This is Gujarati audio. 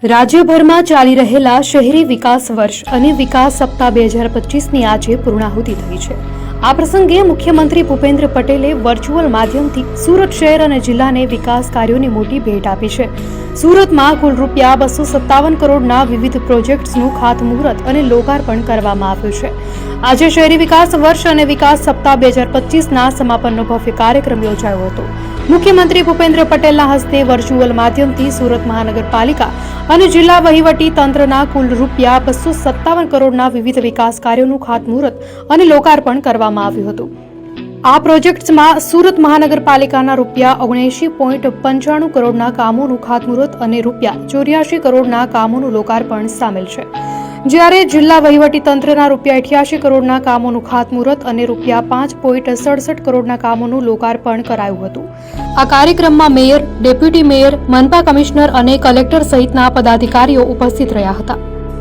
રાજ્યભરમાં ચાલી રહેલા શહેરી વિકાસ વર્ષ અને વિકાસ સપ્તાહ 2025ની આજે પૂર્ણાહુતિ થઈ છે। આ પ્રસંગે મુખ્યમંત્રી ભૂપેન્દ્ર પટેલે વર્ચ્યુઅલ માધ્યમથી સુરત શહેર અને જિલ્લાને વિકાસ કાર્યોની મોટી ભેટ આપી છે। સુરતમાં કુલ રૂપિયા 257 કરોડના વિવિધ પ્રોજેક્ટ્સનું ખાતમુહૂર્ત અને લોકાર્પણ કરવામાં આવ્યું છે। આજે શહેરી વિકાસ વર્ષ અને વિકાસ સપ્તાહ 2025ના સમાપનનો ભવ્ય કાર્યક્રમ યોજાયો હતો। મુખ્યમંત્રી ભૂપેન્દ્ર પટેલના હસ્તે વર્ચ્યુઅલ માધ્યમથી સુરત મહાનગરપાલિકા અને જિલ્લા વહીવટી તંત્રના કુલ રૂપિયા 257 કરોડના વિવિધ વિકાસ કાર્યોનું ખાતમુહૂર્ત અને લોકાર્પણ કરવામાં આવ્યું હતું। આ પ્રોજેક્ટ્સમાં સુરત મહાનગરપાલિકાના રૂપિયા 79.95 કરોડના કામોનું ખાતમુહૂર્ત અને રૂપિયા 84 કરોડના કામોનું લોકાર્પણ સામેલ છે, જ્યારે જિલ્લા વહીવટી તંત્રના રૂપિયા 88 કરોડના કામોનું ખાતમુહૂર્ત અને રૂપિયા 5.67 કરોડના કામોનું લોકાર્પણ કરાયું હતું। આ કાર્યક્રમમાં મેયર, ડેપ્યુટી મેયર, મનપા કમિશનર અને કલેક્ટર સહિતના પદાધિકારીઓ ઉપસ્થિત રહ્યા હતા।